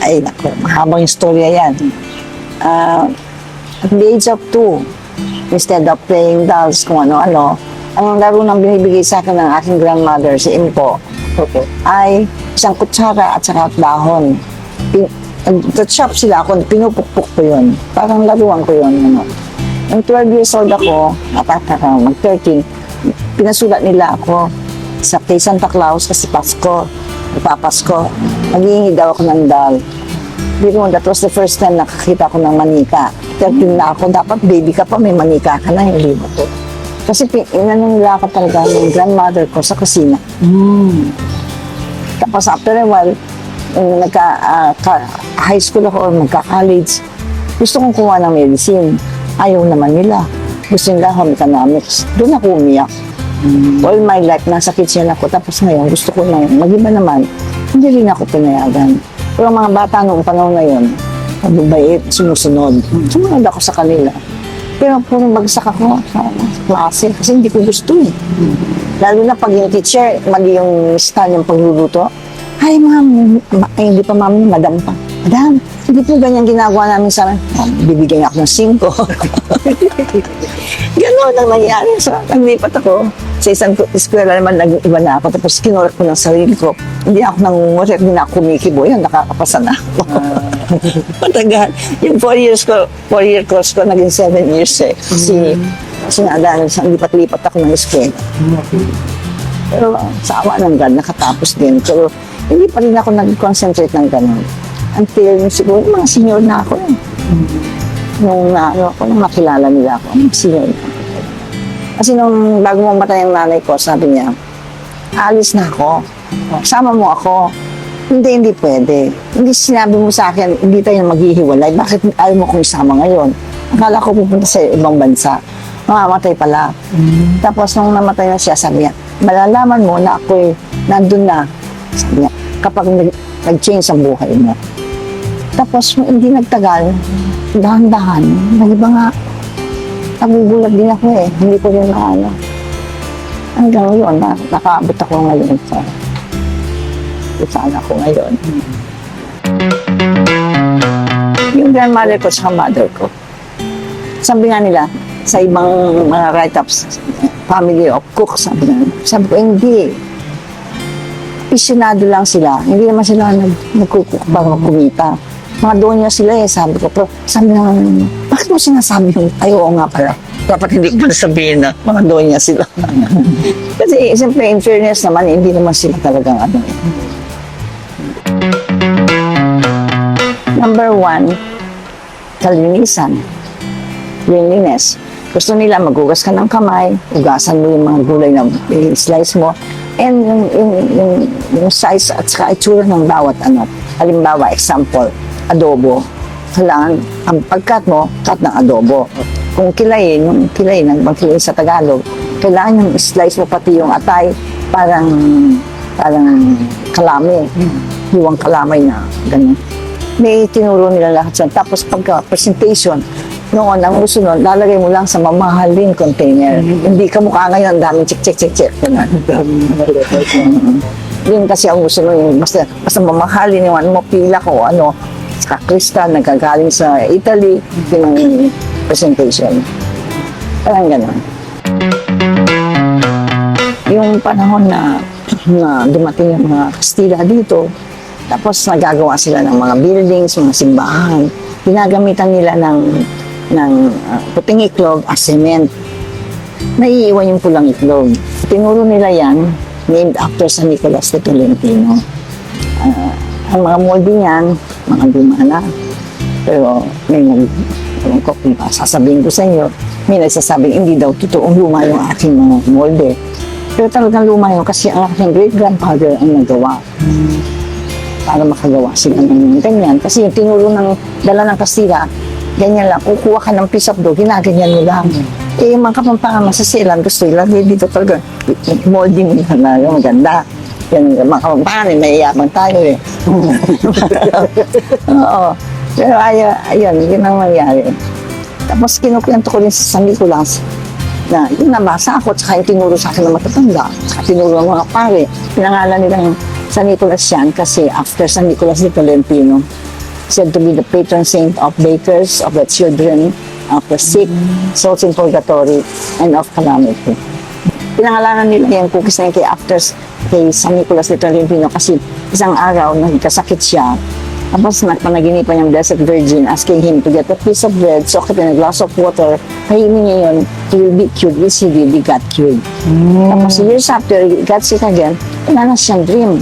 Ay, naku, mahabang istorya yan. At the age of 2, instead of playing dolls kung ano-ano, ang laro nang binibigay sa akin ng aking grandmother, si Impo, ay isang kutsara at saka dahon. Nag-shop sila ako, pinupukpuk ko yun. Parang laruan ko yun. Ano. Nung 12 years old ako, mag-13, pinasulat nila ako sa kay Santa Claus kasi Pasko, nagpapasko. Naghihingi daw ako ng doll. Biro, that was the first time nakakita ko ng manika. 13 na ako, dapat baby ka pa, may manika ka na, hindi ba po? Kasi inanong nila ako talaga ng grandmother ko sa kusina. Tapos after a while, high school ako or magka-college, gusto kong kuha ng medicine. Ayaw naman nila. Gusto nila home economics. Doon ako umiyak. All my life, nasa kitchen ako. Tapos ngayon, gusto ko nang mag-iba naman. Hindi rin ako pinayagan. Pero mga bata noong panahon na yun, mababait, sumusunod. Sumunod ako sa kanila. Pero puro bagsak ako sa klase kasi hindi ko gusto eh. Lalo na pag yung teacher, mali yung style yung pagluluto. Ay, ma'am, hindi pa ma'am, madam pa. Madam, hindi po ganyan ginagawa namin sa bibigyan ako ng 5. Gano'n ang nangyari. So, naglipat ako. Sa isang eskwela naman, nag-iba na ako. Tapos kinulat ko ng sarili ko. Hindi ako nangungulit, hindi na ako kumikibo. Yan, nakakapasa na ako. Matagal. Yung 4-year course ko, naging 7 years eh. Kasi lipat-lipat ako ng eskwela. Pero sa awa ng God, nakatapos din. Pero hindi pa rin ako nag-concentrate ng gano'n. Until siguro mga senior na ako eh. Nung nakilala nila ako, senior na ako. Kasi nung bago mamatay ang nanay ko, sabi niya, alis na ako. Sama mo ako. Hindi pwede. Hindi sinabi mo sa akin, hindi tayo maghihiwalay. Bakit ayaw mo kong isama ngayon? Akala ko pupunta sa ibang bansa. Mamamatay pala. Tapos nung namatay na siya, sabi niya, malalaman mo na ako'y nandun na. Sabi niya, kapag nag-change ang buhay mo. Tapos hindi nagtagal, dahan-dahan, nag-iba nga, nagugulat din ako eh. Hindi ko rin maano. Hanggang yun, nakaabot ako ngayon sa anak ko ngayon. Yung grandmother ko sa mother ko, sabi nga nila, sa ibang mga write-ups, family of cook, sabi ko, hindi. Aficionado lang sila. Hindi naman sila nagkukuk para kumita. Mga donya sila eh, sabi ko. Pero sabi nga, bakit mo sinasabi yung, ay oo nga pala. Dapat hindi ko sabihin na mga donya sila. Kasi siyempre, in fairness naman, hindi naman sila talagang ano. Number 1, kalinisan. Cleanliness. Gusto nila magugas ka ng kamay, ugasan mo yung mga gulay na slice mo, and yung size at saka itsura ng bawat ano. Halimbawa, example, adobo. Kailangan, ang pag-cut mo, cut ng adobo. Kung kilayin, yung kilayin, nagpagkilayin sa Tagalog, kailangan yung slice mo pati yung atay, parang kalami. Hiwang kalamay na ganyan. May tinuro nila lahat yan. Tapos pagka-presentation, noon, ang gusto nun, lalagay mo lang sa mamahaling container. Hindi ka mukha ngayon, daming check. Yun kasi ang gusto nun, basta mamahalin yung ano mo, pila ko, ano, sa kristal, nagkagaling sa Italy, yung presentation. Parang gano'n. Yung panahon na dumating yung mga Kastila dito, tapos nagagawa sila ng mga buildings, mga simbahan, ginagamitan nila ng puting iklog as cement. Naiiwan yung pulang iklog. Tinuro nila yan, named after San Nicolas de Tolentino. Ang mga molde niyan, mga luma na. Pero may sasabihin ko sa inyo, may nagsasabing hindi daw totoong luma yung aking mga molde. Pero talagang luma yun kasi ang aking great-grandfather ang nagawa. Para makagawa sila ng ganyan. Kasi yung tinuro ng dala ng Kastila, ganyan lang, kukuha ka ng piece of dough, ginaganyan mo lang. Eh, yung mga kapampangan masasilan, gusto ilagay dito talaga. Molding na maganda. Yan, mga kapampangan, may iyabang tayo eh. Oo. Pero ayun, yun ang nangyari. Tapos kinukwento ko rin sa San Nicolas, na yung nabasa ako, tsaka yung tinuro sa akin ng matatanda, tsaka tinuro ng mga pare. Pinangalan nilang San Nicolas yan kasi after San Nicolas de Tolentino, said to be the patron saint of bakers, of the children, of the sick, souls in purgatory, and of calamity. Pinangalanan nila yung cookies na yun kay San Nicolas de Tolentino kasi isang araw nagkasakit siya. Tapos nagpanaginipan yung Blessed Virgin asking him to get a piece of bread, soak it in a glass of water, kainin niya yun, he will be cured. Yes, he really got cured. Tapos years after, he got sick again, wala na siyang dream.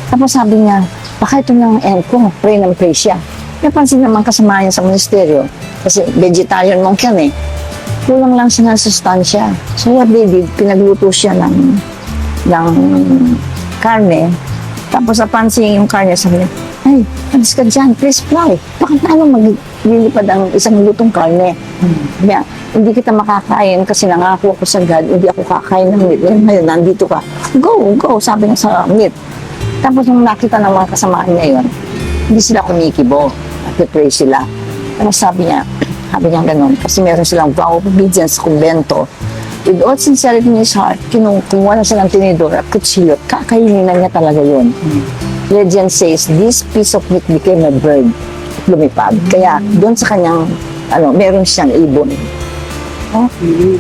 Tapos sabi niya, baka ito ng end ko, pray ng pray siya. Napansin naman kasama niya sa ministeryo, kasi vegetarian monk yan eh. Kulang lang siya ng sustansya. So what they did, pinagluto siya ng karne. Tapos napansin yung karne, sabi niya, ay, alis ka dyan, please fly. Bakit paano maglilipad ang isang lutong karne? Kaya, hindi kita makakain kasi nangako ako sa God, hindi ako kakain ng meat. Ngayon, nandito ka. Go, go, sabi niya sa meat. Tapos nung nakita ng mga kasamaan niya yun, hindi sila kumikibo. Nag-pray sila. Tapos sabi niya ganun, kasi meron silang vow of obedience sa kumbento. With all sincerity in his heart, kumuha na silang tinidor at kutsilyo, kakainin na niya talaga yun. Legend says, this piece of meat became a bird. Lumipad. Kaya, doon sa kanyang, meron siyang ibon. Okay.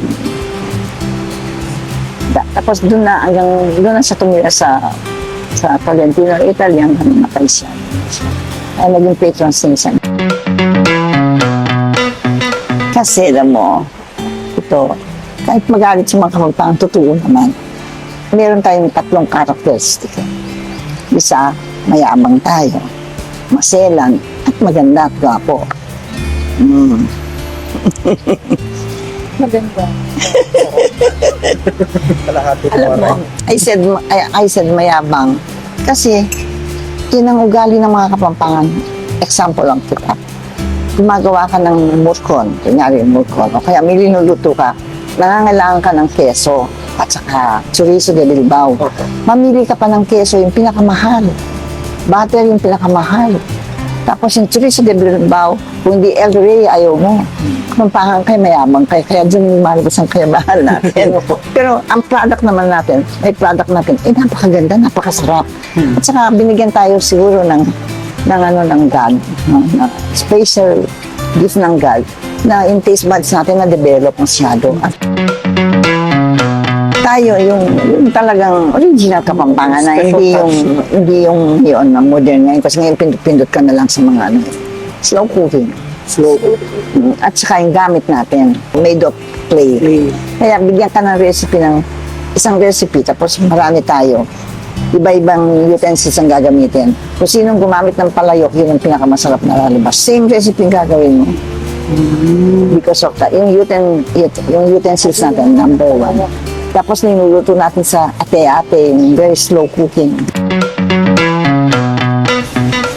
Tapos doon na siya tumira sa Tolentino, Italy, hanggang namatay siya. Kaya naging patron saint siya. Kasi, alam mo, ito, kahit magalit sa mga kapagpangan, totoo naman. Meron tayong 3 characteristic. Isa, mayabang tayo, maselan, at maganda at gwapo. Maganda. Alam mo, I said mayabang kasi yun ang ugali ng mga Kapampangan. Example lang kita. Gumagawa ka ng murkon, kunyari murkon, o kaya may linuluto ka, nangangailangan ka ng keso at saka chorizo de Bilbao. Mamili ka pa ng keso yung pinakamahal. Butter yung pinakamahal. Tapos yung chorizo de Bilbao, kung hindi El Rey, ayaw mo. Kapampangan kayo, mayabang kayo. Kaya dyan yung malabas ang kayabahan natin. Pero ang product naman natin, napakaganda, napakasarap. At saka binigyan tayo siguro ng God, na special gift ng God, na yung taste buds natin na-develop masyado. At tayo yung talagang original Kapampangan na hindi yung na modern ngayon kasi ngayon pindot-pindot ka na lang sa mga slow cooking. At saka yung gamit natin, made of clay. Kaya bigyan ka ng recipe ng isang recipe tapos marami tayo. Iba-ibang utensils ang gagamitin. Kung sinong gumamit ng palayok, yun ang pinakamasarap na lalabas. Same recipe ang gagawin mo. Because of that, yung utensils natin, number 1. Tapos ninuluto natin sa ate-ate, yung very slow cooking.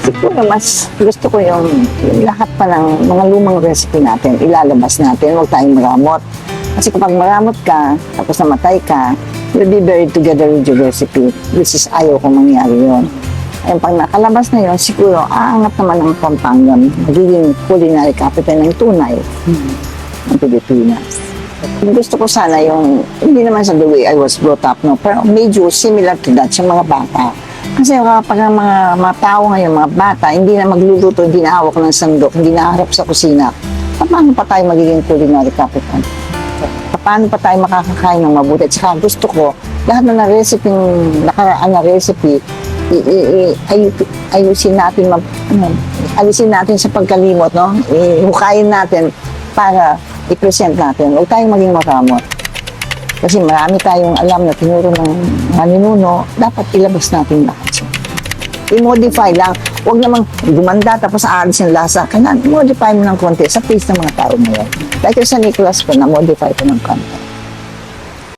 Siguro mas gusto ko yung lahat pa ng mga lumang recipe natin, ilalabas natin, huwag tayong maramot. Kasi kapag maramot ka, tapos namatay ka, you'll be buried together with your recipe, which is ayaw kong mangyari yun. Ayun, pag nakalabas na yun, siguro aangat naman ang Pampanga, magiging culinary capital ng tunay ng Pilipinas. Gusto ko sana yung, hindi naman sa the way I was brought up, no, pero medyo similar to that sa mga bata. Kasi kapag ang mga tao ngayon, mga bata, hindi na magluluto, hindi na hawak ng sandok, hindi na harap sa kusina, paano pa tayo magiging culinary capital? Paano pa tayo makakakain ng mabuti? At saka gusto ko, lahat na nakaraan na recipe, ayusin natin sa pagkalimot, no? Hukayin natin para i-present natin. Huwag tayong maging maramot. Kasi marami tayong alam na tinuro ng maninuno, dapat ilabas natin lahat. I-modify lang. Huwag namang gumanda tapos aalis yung lasa. Kaya modify mo ng konti sa taste ng mga tao mo yan. Like sa Nicolas ko, na-modify ko ng konti.